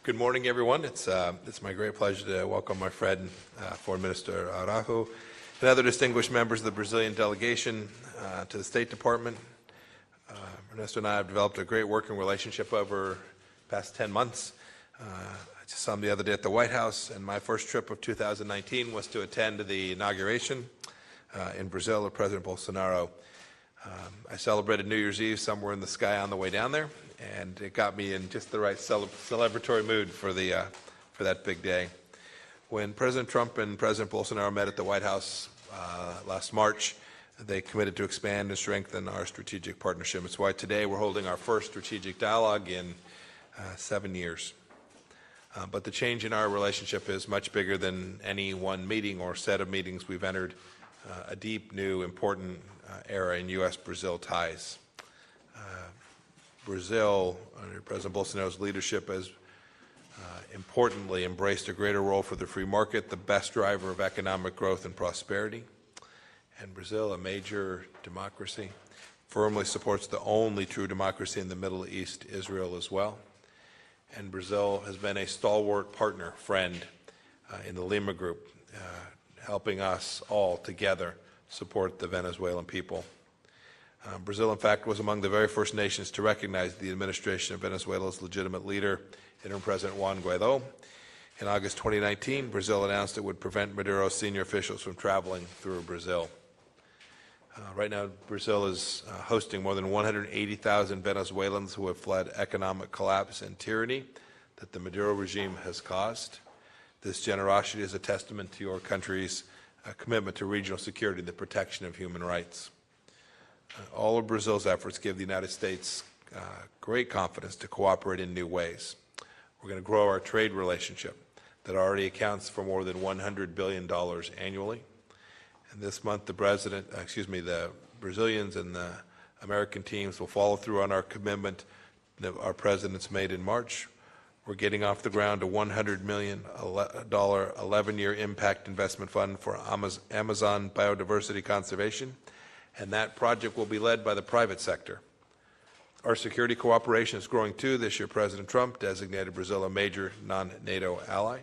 Good morning, everyone. It's my great pleasure to welcome my friend, Foreign Minister Araujo, and other distinguished members of the Brazilian delegation to the State Department. Ernesto and I have developed a great working relationship over the past 10 months. I just saw him the other day at the White House, and my first trip of 2019 was to attend the inauguration in Brazil of President Bolsonaro. I celebrated New Year's Eve somewhere in the sky on the way down there, and it got me in just the right celebratory mood for that big day. When President Trump and President Bolsonaro met at the White House last March, they committed to expand and strengthen our strategic partnership. It's why today we're holding our first strategic dialogue in 7 years. But the change in our relationship is much bigger than any one meeting or set of meetings. We've entered a deep, new, important era in U.S.-Brazil ties. Brazil, under President Bolsonaro's leadership, has importantly embraced a greater role for the free market, the best driver of economic growth and prosperity. And Brazil, a major democracy, firmly supports the only true democracy in the Middle East, Israel, as well. And Brazil has been a stalwart partner, friend in the Lima Group, helping us all together support the Venezuelan people. Brazil, in fact, was among the very first nations to recognize the administration of Venezuela's legitimate leader, Interim President Juan Guaidó. In August 2019, Brazil announced it would prevent Maduro's senior officials from traveling through Brazil. Right now, Brazil is hosting more than 180,000 Venezuelans who have fled economic collapse and tyranny that the Maduro regime has caused. This generosity is a testament to your country's commitment to regional security and the protection of human rights. All of Brazil's efforts give the United States great confidence to cooperate in new ways. We're going to grow our trade relationship that already accounts for more than $100 billion annually. And this month, the Brazilians and the American teams will follow through on our commitment that our presidents made in March. We're getting off the ground a $100 million 11-year impact investment fund for Amazon biodiversity conservation, and that project will be led by the private sector. Our security cooperation is growing too. This year, President Trump designated Brazil a major non-NATO ally.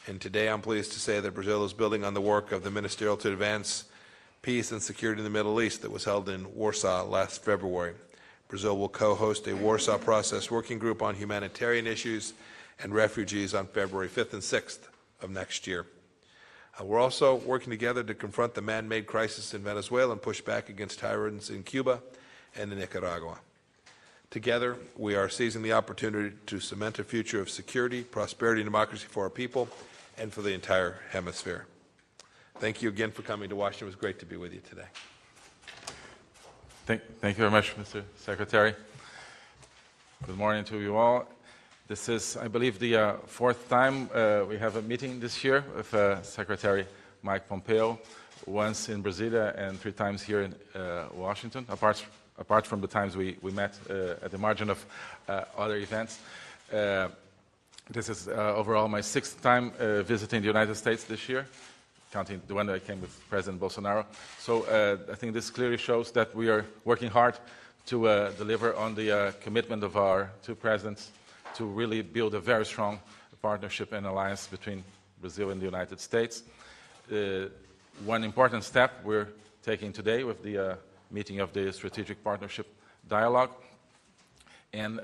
And today, I'm pleased to say that Brazil is building on the work of the Ministerial to Advance Peace and Security in the Middle East that was held in Warsaw last February. Brazil will co-host a Warsaw Process Working Group on humanitarian issues and refugees on February 5th and 6th of next year. We're also working together to confront the man-made crisis in Venezuela and push back against tyrants in Cuba and in Nicaragua. Together, we are seizing the opportunity to cement a future of security, prosperity, and democracy for our people and for the entire hemisphere. Thank you again for coming to Washington. It was great to be with you today. Thank you very much, Mr. Secretary. Good morning to you all. This is, I believe, the fourth time we have a meeting this year with Secretary Mike Pompeo, once in Brasilia and 3 times here in Washington, apart from the times we met at the margin of other events. This is overall my 6th time visiting the United States this year, counting the one that I came with President Bolsonaro. So I think this clearly shows that we are working hard to deliver on the commitment of our 2 presidents to really build a very strong partnership and alliance between Brazil and the United States. One important step we're taking today with the meeting of the Strategic Partnership Dialogue. And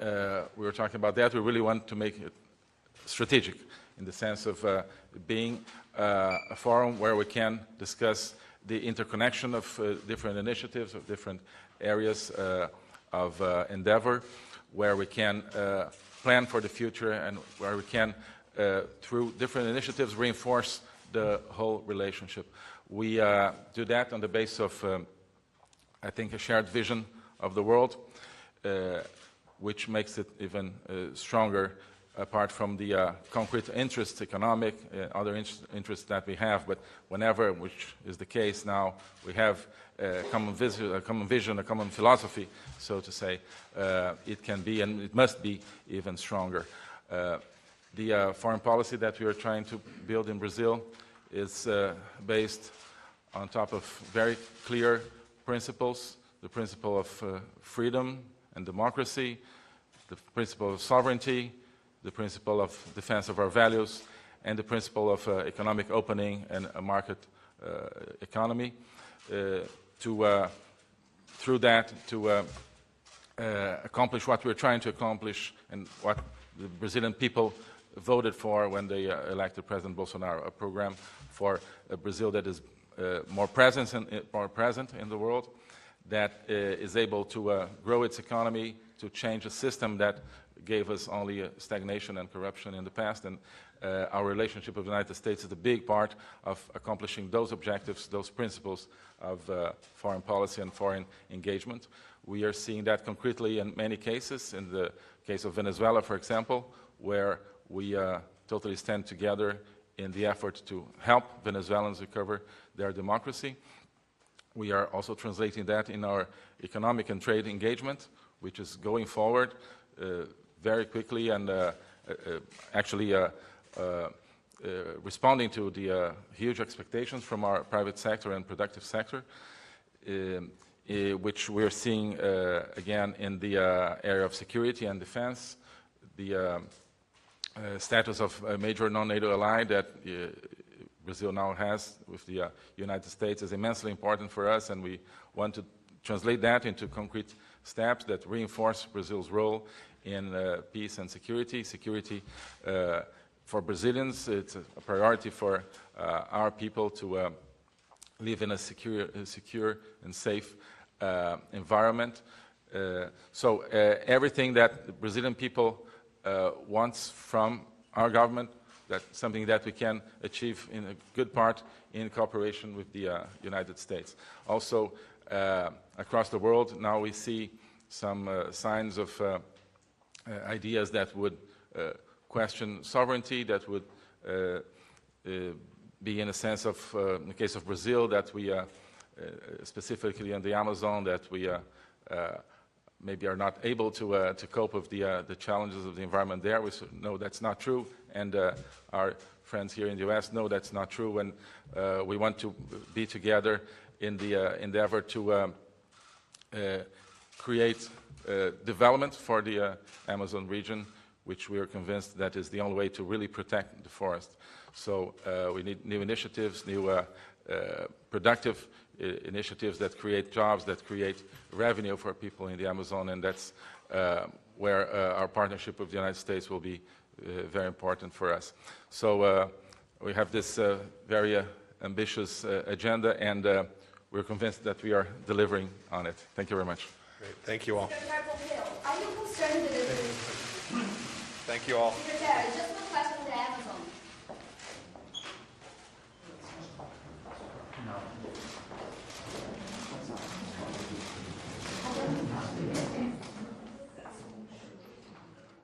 we were talking about that. We really want to make it strategic in the sense of being a forum where we can discuss the interconnection of different initiatives, of different areas of endeavor, where we can plan for the future and where we can, through different initiatives, reinforce the whole relationship. We do that on the basis of, I think, a shared vision of the world, which makes it even stronger apart from the concrete interests, economic, other interests that we have. But whenever, which is the case now, we have a common vision, a common philosophy, so to say, it can be and it must be even stronger. The foreign policy that we are trying to build in Brazil is based on top of very clear principles, the principle of freedom and democracy, the principle of sovereignty, the principle of defense of our values, and the principle of economic opening and a market economy, through that to accomplish what we're trying to accomplish and what the Brazilian people voted for when they elected President Bolsonaro, a program for a Brazil that is more present in the world, that is able to grow its economy, to change a system that gave us only stagnation and corruption in the past. And our relationship with the United States is a big part of accomplishing those objectives, those principles of foreign policy and foreign engagement. We are seeing that concretely in many cases. In the case of Venezuela, for example, where we totally stand together in the effort to help Venezuelans recover their democracy. We are also translating that in our economic and trade engagement, which is going forward very quickly and actually responding to the huge expectations from our private sector and productive sector, which we're seeing again in the area of security and defense, the status of a major non-NATO ally that Brazil now has with the United States is immensely important for us, and we want to translate that into concrete steps that reinforce Brazil's role in peace and security. Security for Brazilians, it's a priority for our people to live in a secure and safe environment. So everything that the Brazilian people wants from our government, that's something that we can achieve in a good part in cooperation with the United States. Also, across the world, now we see some signs of ideas that would question sovereignty, that would be in a sense of, in the case of Brazil, that we, specifically in the Amazon, that we maybe are not able to cope with the challenges of the environment there. We know that's not true, and our friends here in the U.S. know that's not true, and we want to be together in the endeavor to create development for the Amazon region, which we are convinced that is the only way to really protect the forest. So we need new initiatives, new productive initiatives that create jobs, that create revenue for people in the Amazon, and that's where our partnership with the United States will be very important for us. So we have this very ambitious agenda, and we're convinced that we are delivering on it. Thank you very much. Great. Thank you all. Secretary Pompeo, are you concerned that Thank you all. Secretary, just one question on the Amazon.